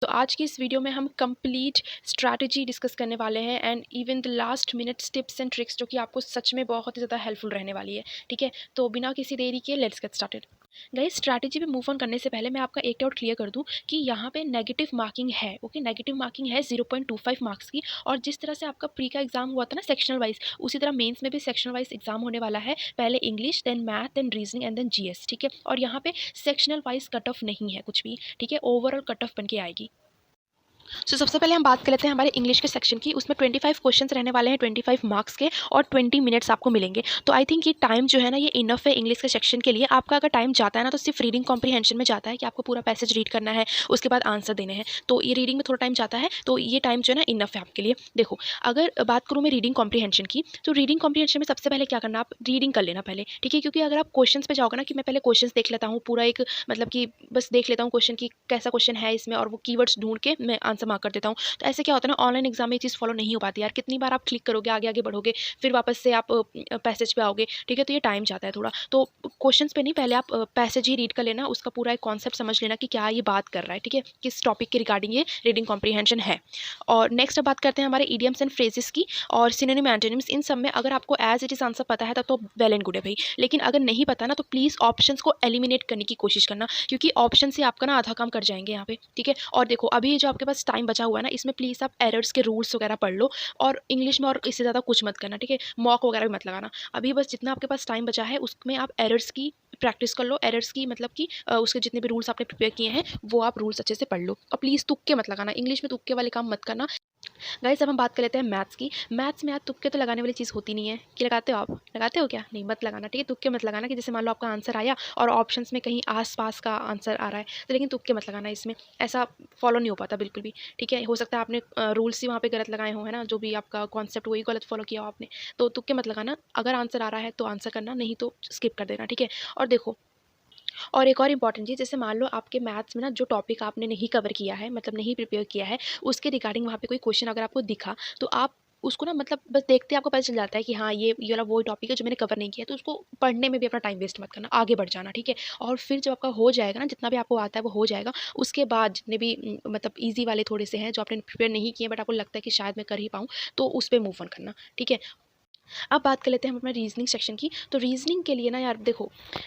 तो आज की इस वीडियो में हम कंप्लीट स्ट्रैटेजी डिस्कस करने वाले हैं and even the last minute tips and tricks जो कि आपको सच में बहुत ही ज़्यादा हेल्पफुल रहने वाली है। ठीक है, तो बिना किसी देरी के let's get started. Guys, strategy पे मूव ऑन करने से पहले मैं आपका एक डाउट क्लियर कर दूं कि यहाँ पे नेगेटिव मार्किंग है। ओके, नेगेटिव मार्किंग है 0.25 मार्क्स की। और जिस तरह से आपका प्री का एग्जाम हुआ था ना सेक्शनल वाइज, उसी तरह मेंस में भी सेक्शनल वाइज एग्जाम होने वाला है। पहले English, then math, then reasoning and then GS. ठीक है, और यहाँ पे सेक्शनल वाइज कट ऑफ नहीं है कुछ भी। ठीक है, ओवरऑल कट ऑफ बन के आएगी। सबसे पहले हम बात कर लेते हैं हमारे इंग्लिश के सेक्शन की। उसमें 25 क्वेश्चंस रहने वाले हैं 25 मार्क्स के, और 20 मिनट्स आपको मिलेंगे। तो आई थिंक ये टाइम जो है ना, ये इनफ है इंग्लिश के सेक्शन के लिए। आपका अगर टाइम जाता है ना, तो सिर्फ रीडिंग कॉम्प्रीहेंशन में जाता है कि आपको पूरा पैसेज रीड करना है, उसके बाद आंसर देने हैं। तो ये रीडिंग में थोड़ा टाइम जाता है, तो ये टाइम जो है ना इनफ है आपके लिए। देखो, अगर बात करूँ मैं रीडिंग कॉम्प्रीहेंशन की, तो रीडिंग कॉम्प्रीहेंशन में सबसे पहले क्या करना, आप रीडिंग कर लेना पहले। ठीक है, क्योंकि अगर आप क्वेश्चंस पे जाओगे ना कि मैं पहले क्वेश्चंस देख लेता हूँ पूरा एक, मतलब कि बस देख लेता हूँ क्वेश्चन की कैसा क्वेश्चन है इसमें, और वो कीवर्ड्स ढूंढ के मैं आंसर मार्क कर देता हूँ। तो ऐसे क्या होता है ना, ऑनलाइन एग्जाम में ये चीज़ फॉलो नहीं हो पाती यार। कितनी बार आप क्लिक करोगे, आगे आगे बढ़ोगे, फिर वापस से आप पैसेज पे आओगे। ठीक है, तो ये टाइम जाता है थोड़ा। तो क्वेश्चंस पे नहीं, पहले आप पैसेज ही रीड कर लेना, उसका पूरा एक कॉन्सेप्ट समझ लेना कि क्या ये बात कर रहा है। ठीक है, किस टॉपिक के रिगार्डिंग ये रीडिंग कॉम्प्रीहेंशन है। और नेक्स्ट अब बात करते हैं हमारे ईडियम्स एंड फ्रेजेस की और सिनोनिम एंटोनिम्स। इन सब में अगर आपको एज इट इज आंसर पता है तब तो वेल एंड गुड है भाई। लेकिन अगर नहीं पता ना, तो प्लीज़ ऑप्शंस को एलिमिनेट करने की कोशिश करना, क्योंकि ऑप्शन से आपका ना आधा काम कर जाएंगे यहाँ पे। ठीक है, और देखो अभी जो आपके पास टाइम बचा हुआ है ना, इसमें प्लीज़ आप एरर्स के रूल्स वगैरह पढ़ लो। और इंग्लिश में और इससे ज़्यादा कुछ मत करना। ठीक है, मॉक वगैरह भी मत लगाना। अभी बस जितना आपके पास टाइम बचा है उसमें आप एरर्स की प्रैक्टिस कर लो। एरर्स की मतलब कि उसके जितने भी रूल्स आपने प्रिपेयर किए हैं वो आप रूल्स अच्छे से पढ़ लो। और प्लीज़ तुक्के मत लगाना, इंग्लिश में तुक्के वाले काम मत करना। गाइस, अब हम बात कर लेते हैं मैथ्स की। मैथ्स में यार तुक्के तो लगाने वाली चीज़ होती नहीं है। कि लगाते हो आप? लगाते हो क्या? नहीं, मत लगाना। ठीक है, तुक्के मत लगाना कि जैसे मान लो आपका आंसर आया और ऑप्शंस में कहीं आस-पास का आंसर आ रहा है, तो लेकिन तुक्के मत लगाना इसमें। ऐसा फॉलो नहीं हो पाता बिल्कुल भी। ठीक है, हो सकता है आपने रूल्स ही वहाँ पे गलत लगाए हों, है ना? जो भी आपका कॉन्सेप्ट वही गलत फॉलो किया हो आपने। तो तुक्के मत लगाना। अगर आंसर आ रहा है तो आंसर करना, नहीं तो स्किप कर देना। ठीक है? और देखो, और एक और इम्पॉर्टेंट चीज़, जैसे मान लो आपके मैथ्स में ना जो टॉपिक आपने नहीं कवर किया है, मतलब नहीं प्रिपेयर किया है, उसके रिगार्डिंग वहाँ पे कोई क्वेश्चन अगर आपको दिखा, तो आप उसको ना, मतलब बस देखते ही आपको पता चल जाता है कि हाँ ये वाला वो टॉपिक है जो मैंने कवर नहीं किया है, तो उसको पढ़ने में भी अपना टाइम वेस्ट मत करना, आगे बढ़ जाना। ठीक है, और फिर जब आपका हो जाएगा ना, जितना भी आपको आता है वो हो जाएगा, उसके बाद जितने भी मतलब ईजी वाले थोड़े से हैं जो आपने प्रिपेयर नहीं किए बट आपको लगता है कि शायद मैं कर ही पाऊँ, तो उस पर मूव ऑन करना। ठीक है, अब बात कर लेते हैं हम अपना रीजनिंग सेक्शन की। तो रीजनिंग के लिए ना यार देखो,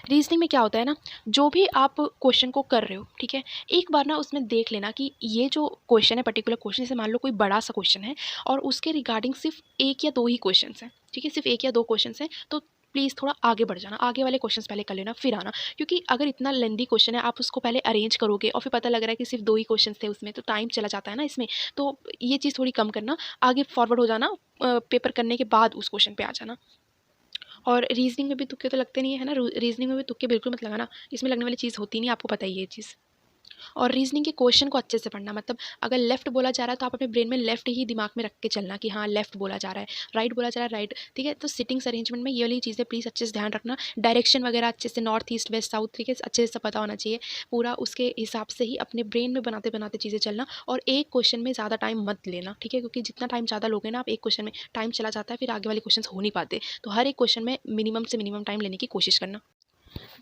रीजनिंग में क्या होता है ना, जो भी आप क्वेश्चन को कर रहे हो, ठीक है, एक बार ना उसमें देख लेना कि ये जो क्वेश्चन है, पर्टिकुलर क्वेश्चन, जैसे मान लो कोई बड़ा सा क्वेश्चन है और उसके रिगार्डिंग सिर्फ एक या दो ही क्वेश्चन हैं। ठीक है, सिर्फ एक या दो क्वेश्चन हैं, तो प्लीज़ थोड़ा आगे बढ़ जाना, आगे वाले क्वेश्चंस पहले कर लेना फिर आना। क्योंकि अगर इतना लेंदी क्वेश्चन है, आप उसको पहले अरेंज करोगे और फिर पता लग रहा है कि सिर्फ दो ही क्वेश्चंस थे उसमें, तो टाइम चला जाता है ना इसमें। तो ये चीज़ थोड़ी कम करना, आगे फॉरवर्ड हो जाना, पेपर करने के बाद उस क्वेश्चन पे आ जाना। और रीज़निंग में भी तुक्के तो लगते नहीं है ना, रीज़निंग में भी तुक्के बिल्कुल मत लगाना, इसमें लगने वाली चीज़ होती नहीं, आपको पता ही है ये चीज़। और रीजनिंग के क्वेश्चन को अच्छे से पढ़ना, मतलब अगर लेफ्ट बोला जा रहा है तो आप अपने ब्रेन में लेफ्ट ही दिमाग में रख के चलना कि हाँ लेफ्ट बोला जा रहा है, राइट बोला जा रहा है राइट। ठीक है, तो सिटिंग्स अरेंजमेंट में ये वाली चीज़ें प्लीज़ अच्छे से ध्यान रखना। डायरेक्शन वगैरह अच्छे से, नॉर्थ ईस्ट वेस्ट साउथ, ठीक है, अच्छे से पता होना चाहिए पूरा। उसके हिसाब से ही अपने ब्रेन में बनाते बनाते चीज़ें चलना, और एक क्वेश्चन में ज़्यादा टाइम मत लेना। ठीक है, क्योंकि जितना टाइम ज़्यादा लोगे ना आप एक क्वेश्चन में, टाइम चला जाता है, फिर आगे वाले क्वेश्चन हो नहीं पाते। तो हर एक क्वेश्चन में मिनिमम से मिनिमम टाइम लेने की कोशिश करना।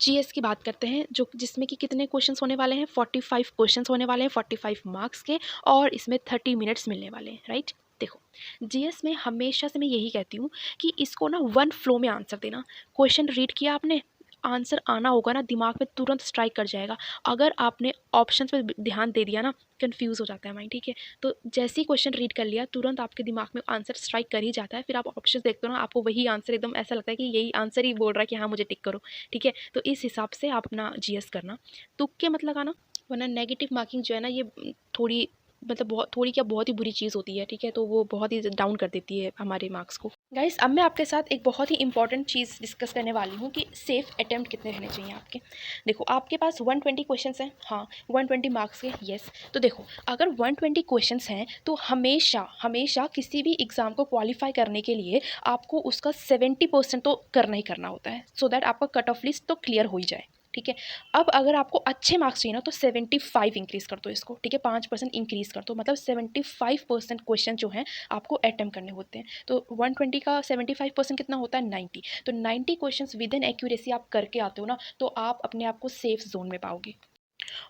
जीएस की बात करते हैं, जो जिसमें कि कितने क्वेश्चंस होने वाले हैं, 45 क्वेश्चंस होने वाले हैं, 45 मार्क्स के, और इसमें 30 मिनट्स मिलने वाले हैं, राइट। देखो, जीएस में हमेशा से मैं यही कहती हूँ कि इसको ना वन फ्लो में आंसर देना। क्वेश्चन रीड किया आपने, आंसर आना होगा ना, दिमाग में तुरंत स्ट्राइक कर जाएगा। अगर आपने ऑप्शन पे ध्यान दे दिया ना, कंफ्यूज हो जाता है माइंड। ठीक है, तो जैसे ही क्वेश्चन रीड कर लिया, तुरंत आपके दिमाग में आंसर स्ट्राइक कर ही जाता है। फिर आप ऑप्शन देखते हो ना, आपको वही आंसर एकदम ऐसा लगता है कि यही आंसर ही बोल रहा है कि हाँ मुझे टिक करो। ठीक है, तो इस हिसाब से आप अपना जीएस करना, तुक्के मत लगाना, वरना नेगेटिव मार्किंग जो है ना, ये थोड़ी, मतलब बहुत थोड़ी क्या, बहुत ही बुरी चीज़ होती है। ठीक है, तो वो बहुत ही डाउन कर देती है हमारे मार्क्स को। गाइस, अब मैं आपके साथ एक बहुत ही इंपॉर्टेंट चीज़ डिस्कस करने वाली हूँ कि सेफ अटेम्प्ट कितने रहने चाहिए आपके। देखो, आपके पास 120 क्वेश्चंस हैं, हाँ 120 मार्क्स के, यस। तो देखो, अगर 120 क्वेश्चंस हैं तो हमेशा हमेशा किसी भी एग्ज़ाम को क्वालिफाई करने के लिए आपको उसका 70% तो करना ही करना होता है, सो दैट आपका कट ऑफ लिस्ट तो क्लियर हो ही जाए। ठीक है, अब अगर आपको अच्छे मार्क्स चाहिए ना, तो 75 इंक्रीज़ कर दो इसको। ठीक है, 5% इंक्रीज़ कर दो, मतलब 75% क्वेश्चन जो हैं आपको अटेम्प्ट करने होते हैं। तो 120 का 75% कितना होता है, 90। तो 90 क्वेश्चंस विद इन एक्यूरेसी आप करके आते हो ना, तो आप अपने आप को सेफ जोन में पाओगे।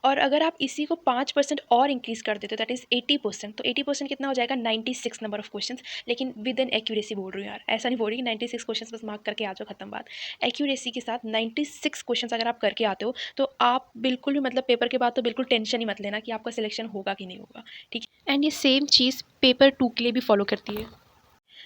और अगर आप इसी को 5% और इंक्रीज़ कर देते हो दैट इज़ 80%, तो 80% कितना हो जाएगा 96 नंबर ऑफ क्वेश्चंस, लेकिन विद एन एक्यूरेसी बोल रही हूँ यार, ऐसा नहीं बोल रही कि 96 क्वेश्चंस बस मार्क करके आ जाओ, खत्म बात। एक्यूरेसी के साथ 96 क्वेश्चंस अगर आप करके आते हो तो आप बिल्कुल भी मतलब पेपर के बाद तो बिल्कुल टेंशन ही मत लेना कि आपका सिलेक्शन होगा कि नहीं होगा, ठीक है। एंड ये सेम चीज़ पेपर 2 के लिए भी फॉलो करती है।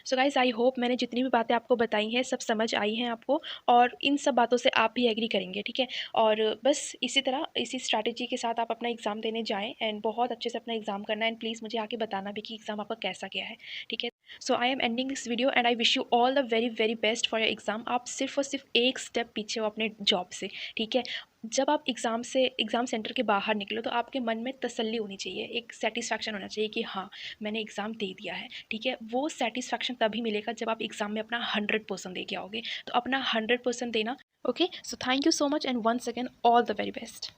सो गाइज़ आई होप मैंने जितनी भी बातें आपको बताई हैं सब समझ आई हैं आपको, और इन सब बातों से आप भी एग्री करेंगे, ठीक है। और बस इसी तरह इसी स्ट्रैटेजी के साथ आप अपना एग्ज़ाम देने जाएँ एंड बहुत अच्छे से अपना एग्ज़ाम करना, एंड प्लीज़ मुझे आके बताना भी कि एग्ज़ाम आपका कैसा गया है, ठीक है। So I am ending this video and I wish you all the very very best for your exam. आप सिर्फ और सिर्फ एक स्टेप पीछे हो अपने जॉब से, ठीक है। जब आप एग्ज़ाम सेंटर के बाहर निकलो तो आपके मन में तसल्ली होनी चाहिए, एक सेटिस्फैक्शन होना चाहिए कि हाँ मैंने एग्ज़ाम दे दिया है, ठीक है। वो सेटिस्फैक्शन तभी मिलेगा जब आप एग्ज़ाम में अपना 100% दे के आओगे, तो अपना 100% देना। Okay, so thank you so much and once again all the very best.